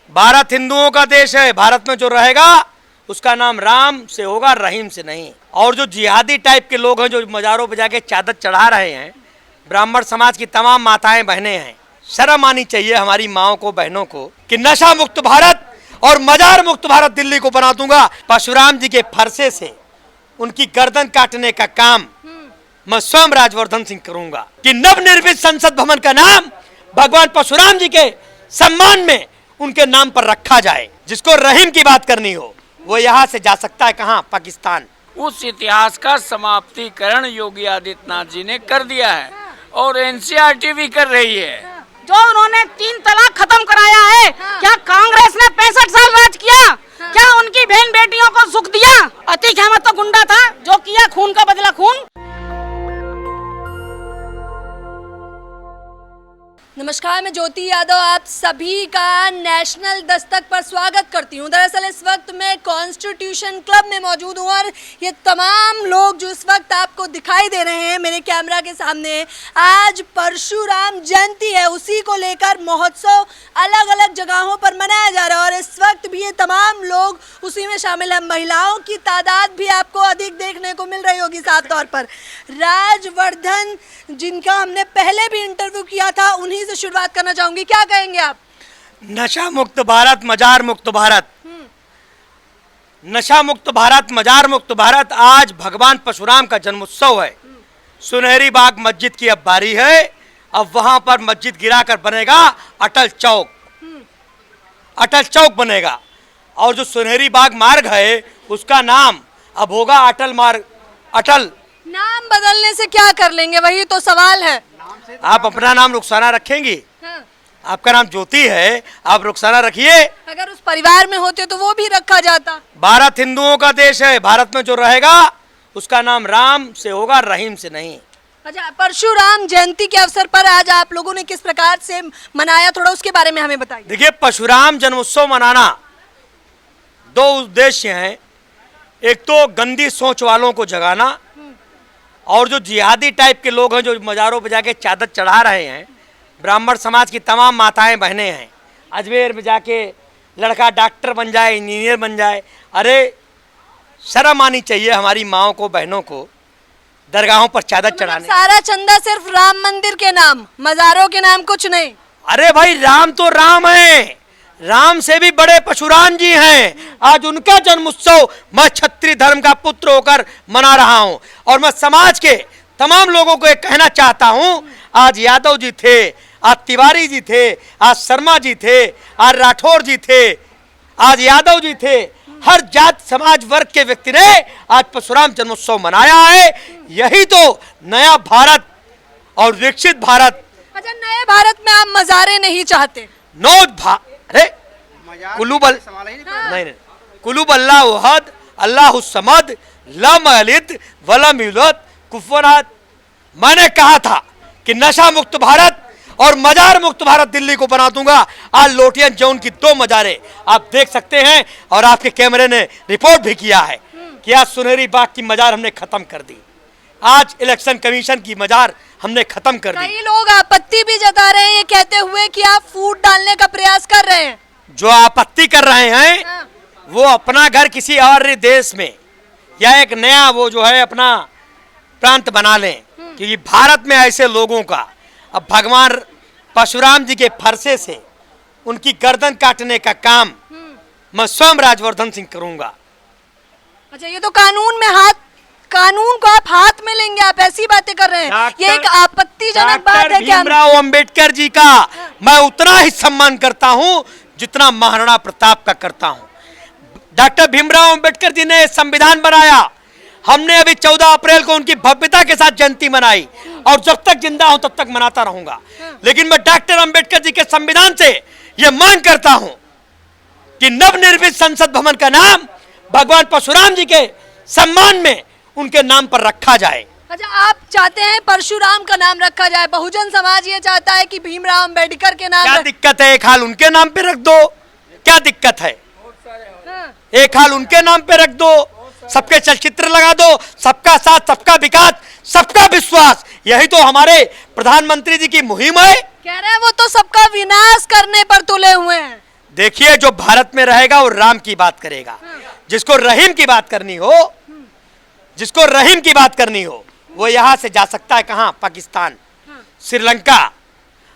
भारत हिंदुओं का देश है। भारत में जो रहेगा उसका नाम राम से होगा, रहीम से नहीं। और जो जिहादी टाइप के लोग हैं जो मजारों पे जाके चादर चढ़ा रहे हैं, ब्राह्मण समाज की तमाम माताएं बहनें हैं, शर्म आनी चाहिए हमारी माओं को, बहनों को कि नशा मुक्त भारत और मजार मुक्त भारत दिल्ली को बना दूंगा। परशुराम जी के फरसे से उनकी गर्दन काटने का काम मैं स्वयं राजवर्धन सिंह करूंगा कि नवनिर्मित संसद भवन का नाम भगवान परशुराम जी के सम्मान में उनके नाम पर रखा जाए। जिसको रहीम की बात करनी हो वो यहाँ से जा सकता है, कहाँ? पाकिस्तान। उस इतिहास का समाप्तिकरण योगी आदित्यनाथ जी ने कर दिया है और एनसीईआरटी भी कर रही है। जो उन्होंने 3 तलाक खत्म कराया है, क्या कांग्रेस ने 65 साल राज किया? क्या उनकी बहन बेटियों को सुख दिया? अतीक अहमद तो गुंडा था, जो किया खून का बदला खून। नमस्कार, मैं ज्योति यादव आप सभी का नेशनल दस्तक पर स्वागत करती हूँ। दरअसल इस वक्त मैं कॉन्स्टिट्यूशन क्लब में मौजूद हूँ और ये तमाम लोग जो इस वक्त आपको दिखाई दे रहे हैं मेरे कैमरा के सामने, आज परशुराम जयंती है, उसी को लेकर महोत्सव अलग अलग जगहों पर मनाया जा रहा है और इस वक्त भी ये तमाम लोग उसी में शामिल है। महिलाओं की तादाद भी आपको अधिक देखने को मिल रही होगी। साफ तौर पर राजवर्धन, जिनका हमने पहले भी इंटरव्यू किया था, उन्हीं से शुरुआत करना चाहूंगी। क्या कहेंगे आप? नशा मुक्त भारत, मजार मुक्त भारत, नशा मुक्त भारत, मजार मुक्त भारत। आज भगवान परशुराम का जन्मोत्सव है। सुनहरी बाग मस्जिद की अब बारी है। अब वहां पर मस्जिद गिराकर बनेगा अटल चौक। अटल चौक बनेगा और जो सुनहरी बाग मार्ग है उसका नाम अब होगा अटल मार्ग। अटल नाम बदलने से क्या कर लेंगे, वही तो सवाल है। आप अपना नाम रुखसाना रखेंगी? हाँ। आपका नाम ज्योति है, आप रुखसाना रखिए। अगर उस परिवार में होते तो वो भी रखा जाता। भारत हिंदुओं का देश है। भारत में जो रहेगा उसका नाम राम से होगा, रहीम से नहीं। अच्छा, परशुराम जयंती के अवसर पर आज आप लोगों ने किस प्रकार से मनाया, थोड़ा उसके बारे में हमें बताइए। देखिए, परशुराम जन्मोत्सव मनाना 2 उद्देश्य हैं। एक तो गंदी सोच वालों को जगाना और जो जिहादी टाइप के लोग हैं जो मजारों पे जाके चादर चढ़ा रहे हैं, ब्राह्मण समाज की तमाम माताएं बहनें हैं, अजमेर में जाके लड़का डॉक्टर बन जाए, इंजीनियर बन जाए। अरे शर्म आनी चाहिए हमारी माओं को, बहनों को, दरगाहों पर चादर चढ़ाने। सारा चंदा सिर्फ राम मंदिर के नाम, मजारों के नाम कुछ नहीं। अरे भाई, राम तो राम है, राम से भी बड़े परशुराम जी हैं। आज उनका जन्मोत्सव मैं क्षत्रिय धर्म का पुत्र होकर मना रहा हूं और मैं समाज के तमाम लोगों को एक कहना चाहता हूं, आज यादव जी थे, आज तिवारी जी थे, आज शर्मा जी थे, आज राठौर जी थे, आज यादव जी थे। हर जात समाज वर्ग के व्यक्ति ने आज परशुराम जन्मोत्सव मनाया है। यही तो नया भारत और विकसित भारत। अच्छा, नए भारत में आप मजारे नहीं चाहते? अरे कुलूबल नहीं, कुलूब अल्लाह वहद अल्लाहु समद लम यलिद वलम यूलद कुफुवन अहद। मैंने कहा था कि नशा मुक्त भारत और मजार मुक्त भारत दिल्ली को बना दूंगा। आज लोटियन जोन की 2 मजारें आप देख सकते हैं और आपके कैमरे ने रिपोर्ट भी किया है कि आज सुनहरी बाग की मजार हमने खत्म कर दी। आज इलेक्शन कमीशन की मजार हमने खत्म कर दी। कई लोग आपत्ति भी जता रहे हैं ये कहते हुए कि आप फूट डालने का प्रयास कर रहे हैं। जो आपत्ति कर रहे हैं वो अपना घर किसी और देश में या एक नया वो जो है अपना प्रांत बना लें, क्योंकि भारत में ऐसे लोगों का अब भगवान परशुराम जी के फरसे से उनकी गर्दन काटने का काम मैं स्वयं राजवर्धन सिंह करूंगा। अच्छा, ये तो कानून को आप हाथ में लेंगे, आप ऐसी बातें कर रहे हैं। ये एक आपत्तिजनक बात है। क्या भीमराव अंबेडकर जी का मैं उतना ही सम्मान करता हूं जितना महाराणा प्रताप का करता हूं। डॉक्टर भीमराव अंबेडकर जी ने संविधान बनाया। हमने अभी 14 अप्रैल को उनकी भव्यता के साथ जयंती मनाई और जब तक जिंदा हूं तब तक मनाता रहूंगा। लेकिन मैं डॉक्टर अंबेडकर जी के संविधान से यह मांग करता हूं कि नवनिर्मित संसद भवन का नाम भगवान परशुराम जी के सम्मान में उनके नाम पर रखा जाए। अच्छा, आप चाहते हैं परशुराम का नाम रखा जाए, बहुजन समाज ये चाहता है कि भीमराव अंबेडकर के नाम। क्या दिक्कत है? एक हाल उनके नाम पे रख दो, क्या दिक्कत है? एक हाल उनके नाम पे रख दो, सबके चलचित्र लगा दो, सबका साथ, सबका विकास, सबका विश्वास। यही तो हमारे प्रधानमंत्री जी की मुहिम है। कह रहे हैं वो तो सबका विनाश करने पर तुले हुए हैं। देखिए, जो भारत में रहेगा वो राम की बात करेगा। जिसको रहीम की बात करनी हो, जिसको रहीम की बात करनी हो, वो यहां से जा सकता है कहां? पाकिस्तान, श्रीलंका।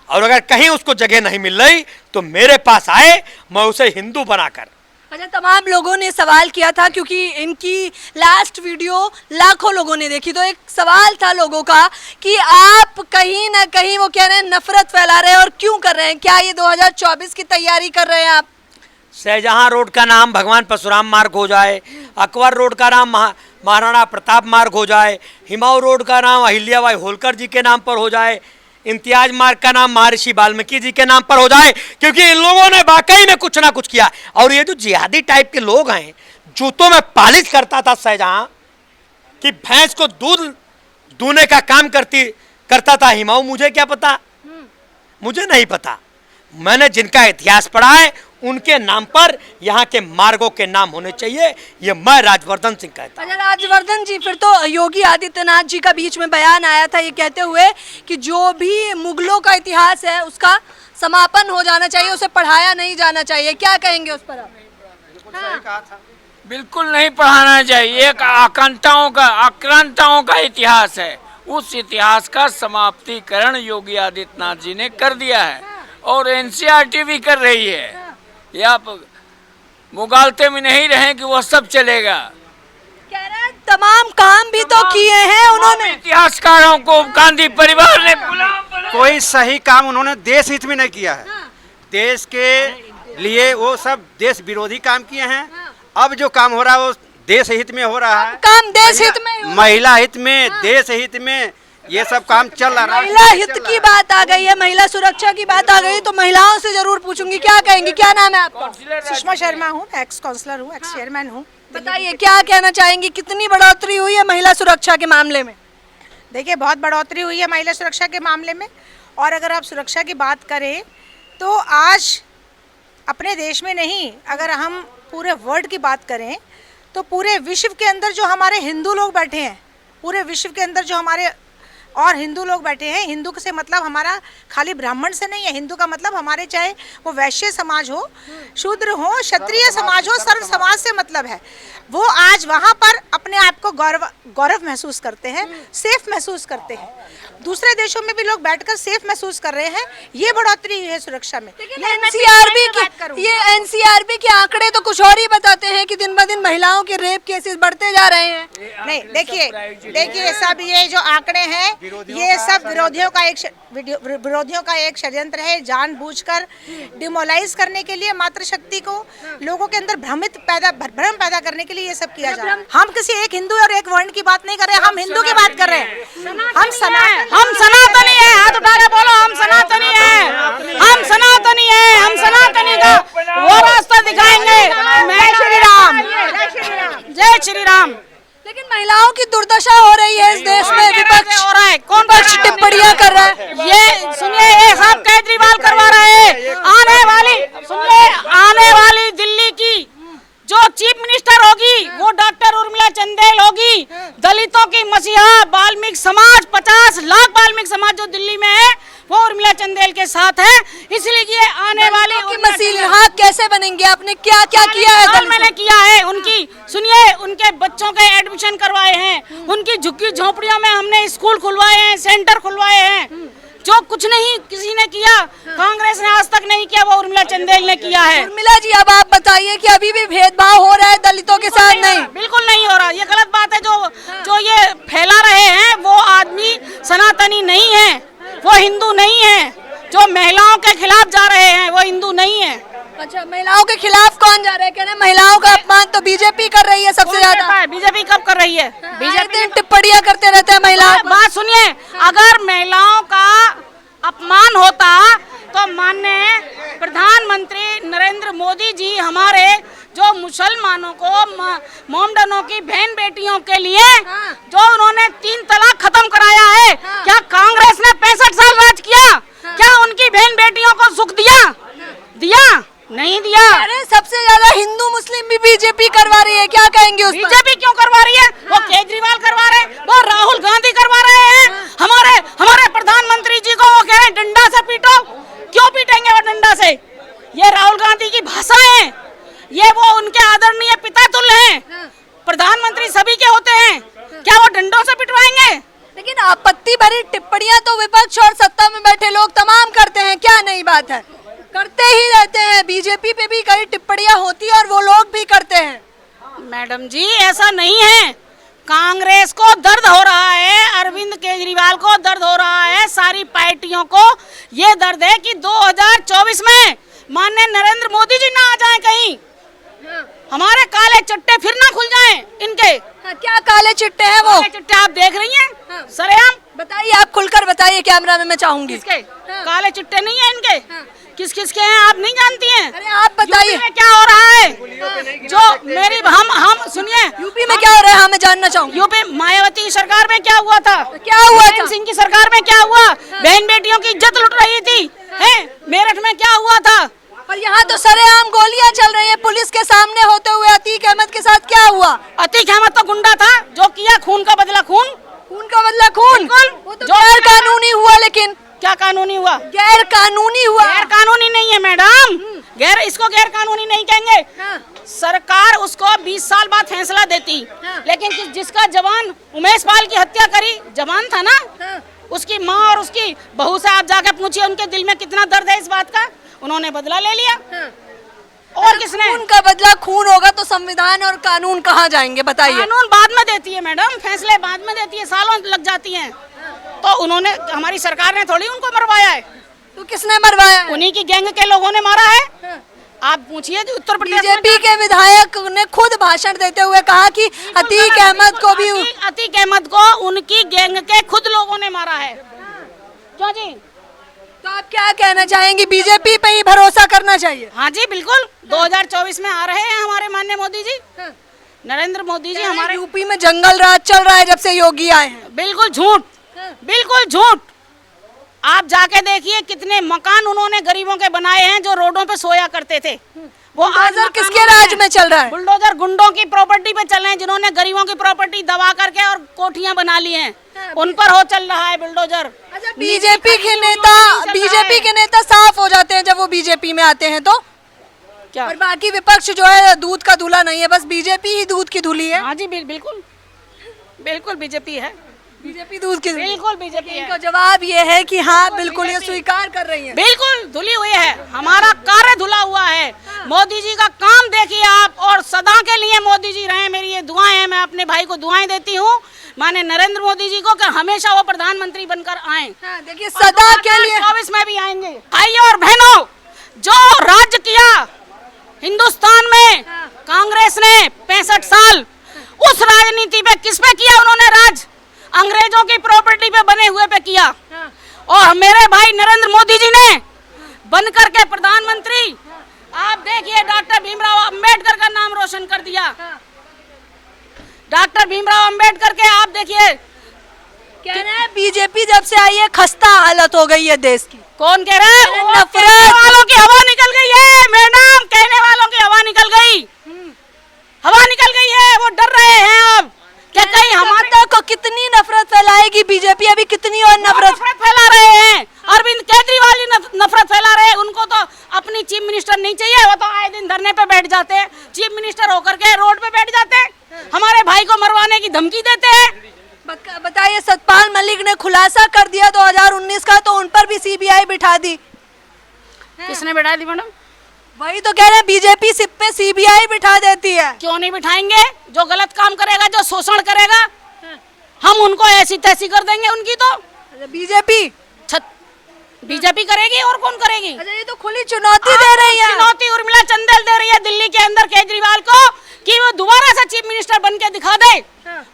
और अगर कहीं उसको जगह नहीं मिल रही तो मेरे पास आए, मैं उसे हिंदू बनाकर। अच्छा, तमाम लोगों ने सवाल किया था क्योंकि इनकी लास्ट वीडियो लाखों लोगों ने देखी, तो एक सवाल था लोगों का कि आप कहीं ना कहीं, वो कह रहे हैं, नफरत फैला रहे हैं और क्यों कर रहे हैं? क्या ये 2024 की तैयारी कर रहे हैं आप? शाहजहां रोड का नाम भगवान परशुराम मार्ग हो जाए, अकबर रोड का नाम महाराणा प्रताप मार्ग हो जाए, हिमाऊ रोड का नाम अहिल्याबाई होलकर जी के नाम पर हो जाए, इम्तियाज मार्ग का नाम महर्षि वाल्मीकि जी के नाम पर हो जाए, क्योंकि इन लोगों ने वाकई में कुछ ना कुछ किया। और ये जो जिहादी टाइप के लोग हैं, जूतों में पालिश करता था शाहजहां कि भैंस को दूध दूने का काम करता था हिमाऊ, मुझे क्या पता, मुझे नहीं पता। मैंने जिनका इतिहास पढ़ा है उनके नाम पर यहाँ के मार्गों के नाम होने चाहिए, ये मैं राजवर्धन सिंह कहता हूं। अच्छा राजवर्धन जी, फिर तो योगी आदित्यनाथ जी का बीच में बयान आया था ये कहते हुए कि जो भी मुगलों का इतिहास है उसका समापन हो जाना चाहिए, उसे पढ़ाया नहीं जाना चाहिए, क्या कहेंगे उस पर आप? बिल्कुल नहीं पढ़ाना चाहिए। एक आक्रांताओं का इतिहास है, उस इतिहास का समाप्तिकरण योगी आदित्यनाथ जी ने कर दिया है और एनसीईआरटी भी कर रही है। ये आप मुगालते में नहीं रहे कि वो सब चलेगा। कह रहे हैं तमाम काम भी तो किए हैं उन्होंने, इतिहासकारों को गांधी परिवार ने कोई सही काम उन्होंने देश हित में नहीं किया है। देश के लिए वो सब देश विरोधी काम किए हैं। अब जो काम हो रहा है वो देश हित में हो रहा है। काम देश हित में, महिला हित में, देश हित में ये सब काम चल रहा है। महिला हित की बात आ गई है, महिला सुरक्षा की बात आ गई, तो महिलाओं से जरूर पूछूंगी, क्या कहेंगी? क्या नाम है आपका? सुषमा शर्मा हूँ, एक्स काउंसलर हूँ, एक्स चेयरमैन हूँ। बताइए क्या कहना चाहेंगी, कितनी बढ़ोतरी हुई है महिला सुरक्षा के मामले में? देखिए, बहुत बढ़ोतरी हुई है महिला सुरक्षा के मामले में। और अगर आप सुरक्षा की बात करें तो आज अपने देश में नहीं, अगर हम पूरे वर्ल्ड की बात करें तो पूरे विश्व के अंदर जो हमारे हिंदू लोग बैठे हैं, पूरे विश्व के अंदर जो हमारे और हिंदू लोग बैठे हैं, हिंदू से मतलब हमारा खाली ब्राह्मण से नहीं है, हिंदू का मतलब हमारे चाहे वो वैश्य समाज हो, शूद्र हो, क्षत्रिय समाज हो, सर्व समाज से मतलब है। वो आज वहाँ पर अपने आप को गौरव महसूस करते हैं, सेफ महसूस करते हैं। दूसरे देशों में भी लोग बैठकर सेफ महसूस कर रहे हैं। ये बढ़ोतरी है सुरक्षा में। ये एनसीआरबी के आंकड़े तो कुछ और ही बताते हैं कि दिन ब दिन महिलाओं के रेप केसेस बढ़ते जा रहे हैं। नहीं, देखिए सब ये जो आंकड़े हैं ये सब विरोधियों का एक षड्यंत्र है, जानबूझकर डिमोलाइज करने के लिए, मातृशक्ति को लोगों के अंदर भ्रम पैदा करने के लिए ये सब किया जा रहा है। हम किसी एक हिंदू और एक वर्ण की बात नहीं कर रहे हैं, हम हिंदू की बात कर रहे हैं। हम सनातनी है, हाथ उठा के बोलो, हम सनातनी है, हम सनातनी है, हम सनातनी का वो रास्ता दिखाएंगे। जय श्री राम, जय श्री राम। लेकिन महिलाओं की दुर्दशा हो रही है इस देश में, विपक्ष हो रहा है, कौन पक्ष टिप्पणियां कर रहा है। ये सुनिए, ये सब केजरीवाल करवा रहे हैं। आने वाली दिल्ली की जो चीफ मिनिस्टर होगी वो डॉक्टर उर्मिला चंदेल होगी। दलितों की मसीहा वाल्मीकि समाज, 50 लाख वाल्मीकि समाज जो दिल्ली में है वो उर्मिला चंदेल के साथ है। इसलिए ये आने वाली मसीहा कैसे बनेंगे? आपने क्या क्या किया है? मैंने किया है, उनकी सुनिए, उनके बच्चों के एडमिशन करवाए हैं, उनकी झुग्गी झोपड़ियों में हमने स्कूल खुलवाए हैं, सेंटर खुलवाए हैं। जो कुछ नहीं किसी ने किया, कांग्रेस ने आज तक नहीं किया, वो उर्मिला चंदेल ने किया है। उर्मिला जी, अब आप बताइए कि अभी भी भेदभाव हो रहा है दलितों के साथ? नहीं, बिल्कुल नहीं हो रहा, ये गलत बात है। जो ये फैला रहे हैं वो आदमी सनातनी नहीं है, वो हिंदू नहीं है। जो महिलाओं के खिलाफ जा रहे हैं वो हिंदू नहीं है। अच्छा, महिलाओं के खिलाफ कौन जा रहा है? कहना महिलाओं का अपमान तो बीजेपी कर रही है सबसे ज्यादा। बीजेपी कब कर रही है? बीजेपी टिप्पणियां करते रहते हैं महिलाओं। बात सुनिए, अगर महिलाओं का अपमान होता तो माननीय प्रधानमंत्री नरेंद्र मोदी जी हमारे जो मुसलमानों को, मोमडनों की बहन बेटियों के लिए जो उन्होंने 3 तलाक खत्म कराया है, क्या कांग्रेस ने 65 साल राज किया? क्या उनकी बहन बेटियों को सुख दिया? नहीं दिया। अरे सबसे ज्यादा हिंदू मुस्लिम भी बीजेपी करवा रही है, क्या कहेंगे उस पर? बीजेपी क्यों करवा रही है? वो केजरीवाल करवा रहे हैं, वो राहुल गांधी करवा रहे हैं। हमारे प्रधानमंत्री जी को वो कह रहे हैं डंडा से पीटो। क्यों पीटेंगे वो डंडा से? ये राहुल गांधी की भाषा है, ये वो उनके आदरणीय पिता तुल्य हैं। प्रधानमंत्री सभी के होते हैं, क्या वो डंडों से पिटवाएंगे? लेकिन आपत्ति भरी टिप्पणियां तो विपक्ष और सत्ता में बैठे लोग तमाम करते हैं, क्या नई बात है? करते ही रहते हैं, बीजेपी पे भी कई टिप्पणियां होती है और वो लोग भी करते हैं। मैडम जी ऐसा नहीं है, कांग्रेस को दर्द हो रहा है, अरविंद केजरीवाल को दर्द हो रहा है, सारी पार्टियों को ये दर्द है कि 2024 में माननीय नरेंद्र मोदी जी ना आ जाएं कहीं, हमारे काले चिट्टे फिर ना खुल जाएं इनके। क्या काले चिट्टे हैं वो? काले चिट्टे आप देख रही हैं सरेआम। बताइए, आप खुलकर बताइए, कैमरा में मैं चाहूंगी। किसके काले चिट्टे नहीं है इनके? किस किस के हैं आप नहीं जानती हैं? अरे आप बताइए क्या हो रहा है? जो मेरी हम सुनिए, यूपी में क्या हो रहा है हमें जानना चाहूंगी। यूपी मायावती की सरकार में क्या हुआ था? क्या हुआ था? सिंह की सरकार में क्या हुआ? बहन बेटियों की इज्जत लुट रही थी, है? मेरठ में क्या हुआ था? और यहाँ तो सरेआम गोलियां चल रही हैं पुलिस के सामने होते हुए। अतीक अहमद के साथ क्या हुआ? अतीक अहमद तो गुंडा था, जो किया खून का बदला खून। खून का बदला खून, वो तो गैर कानूनी हुआ। लेकिन क्या कानूनी हुआ? गैर कानूनी हुआ। गैर कानूनी नहीं है मैडम, इसको गैर कानूनी नहीं कहेंगे। सरकार उसको 20 साल बाद फैसला देती, लेकिन जिसका जवान उमेश पाल की हत्या करी, जवान था ना, उसकी माँ और उसकी बहू से आप जाके पूछिए उनके दिल में कितना दर्द है इस बात का। उन्होंने बदला ले लिया। और किसने? खून का बदला खून होगा तो संविधान और कानून कहाँ जाएंगे बताइए? कानून बाद में देती है मैडम, फैसले बाद में देती है, सालों लग जाती हैं। तो उन्होंने, हमारी सरकार ने थोड़ी उनको मरवाया है। तो किसने मरवाया? उन्हीं की गैंग के लोगों ने मारा है। आप पूछिए उत्तर प्रदेश बीजेपी के विधायक ने खुद भाषण देते हुए कहा कि अतीक अहमद को भी, अतीक अहमद को उनकी गैंग के खुद लोगों ने मारा है। क्यों जी? तो आप क्या कहना चाहेंगे? बीजेपी पे ही भरोसा करना चाहिए? हाँ जी बिल्कुल। 2024 में आ रहे हैं हमारे माननीय मोदी जी, नरेंद्र मोदी जी। हमारे यूपी में जंगल राज चल रहा है जब से योगी आए हैं। बिल्कुल झूठ, बिल्कुल झूठ। आप जाके देखिए कितने मकान उन्होंने गरीबों के बनाए हैं जो रोडों पे सोया करते थे। वो बुलडोजर किसके राज में चल रहा है? बुलडोजर गुंडों की प्रॉपर्टी पे चल रहे हैं, जिन्होंने गरीबों की प्रॉपर्टी दबा करके और कोठियां बना ली हैं, उन पर हो चल रहा है बुलडोजर। बीजेपी के नेता साफ हो जाते हैं जब वो बीजेपी में आते हैं तो क्या? और बाकी विपक्ष जो है दूध का दूल्हा नहीं है, बस बीजेपी ही दूध की धुली है। हाँ जी बिल्कुल, बिल्कुल बीजेपी है, बीजेपी दूध की, बिल्कुल बीजेपी है। इनका जवाब ये है कि हाँ बिल्कुल ये स्वीकार कर रही है। बिल्कुल धुली हुई है, हमारा कार्य धुला हुआ है। मोदी जी का काम देखिए आप, और सदा के लिए मोदी जी रहे। मेरी ये दुआएं हैं, मैं अपने भाई को दुआएं देती हूँ माने नरेंद्र मोदी जी को कि हमेशा वो प्रधानमंत्री बनकर आए। देखिए सदा के लिए 2024 में भी आएंगे। भाइयों और बहनों, जो राज्य किया हिंदुस्तान में कांग्रेस ने 65 साल, उस राजनीति पे किस पे किया उन्होंने राज? अंग्रेजों की प्रॉपर्टी पे बने हुए पे किया। और मेरे भाई नरेंद्र मोदी जी ने बनकर के प्रधानमंत्री, आप देखिए डॉक्टर भीमराव अंबेडकर का नाम रोशन कर दिया। डॉक्टर भीमराव अंबेडकर के आप देखिए, कह रहे हैं बीजेपी जब से आई है खस्ता हालत हो गई है देश की। कौन कह रहे हैं? नफरत वालों की हवा निकल गई है मैडम, कहने वालों की हवा निकल गई, हवा निकल गई है। वो डर रहे हैं अब क्या कहीं हमारे को कितनी नफरत फैलाएगी बीजेपी, अभी कितनी और नफरत फैला रहे हैं। अरविंद केजरीवाल ही नफरत फैला रहे हैं। उनको तो अपनी चीफ मिनिस्टर नहीं चाहिए, वो तो आए दिन धरने पे बैठ जाते हैं, चीफ मिनिस्टर होकर के रोड पे बैठ जाते हैं, हमारे भाई को मरवाने की धमकी देते हैं। बताइए, सतपाल मलिक ने खुलासा कर दिया 2019 का, तो उन पर भी सीबीआई बिठा दी। किसने बिठा दी मैडम? वही तो कह रहे हैं, बीजेपी सिप पे सीबीआई बिठा देती है। क्यों नहीं बिठाएंगे? जो गलत काम करेगा, जो शोषण करेगा, हम उनको ऐसी तैसी कर देंगे उनकी। तो बीजेपी करेगी और कौन करेगी? ये तो खुली चुनौती दे रही है। चुनौती उर्मिला चंदेल दे रही है दिल्ली के अंदर केजरीवाल को कि वो दोबारा से चीफ मिनिस्टर बन के दिखा दे।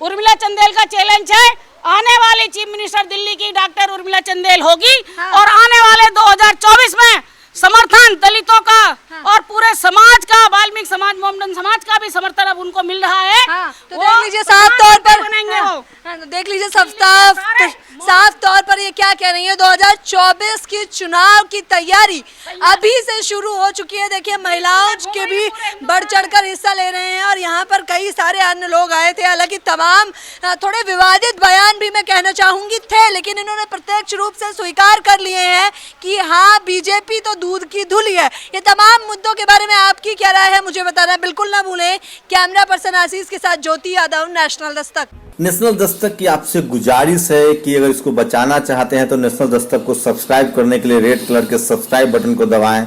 उर्मिला चंदेल का चैलेंज है, आने वाली चीफ मिनिस्टर दिल्ली की डॉक्टर उर्मिला चंदेल होगी। और आने वाले 2024 में समर्थन दलितों का और पूरे समाज का, वाल्मीकि समाज, मोमडन समाज का भी समर्थन अब उनको मिल रहा है। तो देख लीजिए साफ तौर पर बनेंगे वो। देख लीजिए साफ तौर पर ये क्या कह रही है, 2024 की चुनाव की तैयारी अभी से शुरू हो चुकी है। देखिए महिलाओं के भी बढ़ चढ़कर हिस्सा ले रहे हैं और यहाँ पर कई सारे अन्य लोग आए थे। हालांकि तमाम थोड़े विवादित बयान भी मैं कहना चाहूंगी थे, लेकिन इन्होंने प्रत्यक्ष रूप से स्वीकार कर लिए हैं कि हाँ बीजेपी तो दूध की धुली है। ये तमाम मुद्दों के बारे में आपकी क्या राय है मुझे बताना बिल्कुल ना भूलें। कैमरा पर्सन आशीष के साथ ज्योति यादव, नेशनल दस्तक। नेशनल दस्तक की आपसे गुजारिश है कि अगर इसको बचाना चाहते हैं तो नेशनल दस्तक को सब्सक्राइब करने के लिए रेड कलर के सब्सक्राइब बटन को दबाएं,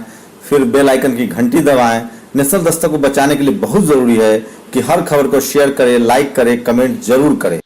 फिर बेल आइकन की घंटी दबाएं। नेशनल दस्तक को बचाने के लिए बहुत जरूरी है कि हर खबर को शेयर करें, लाइक करें, कमेंट जरूर करें।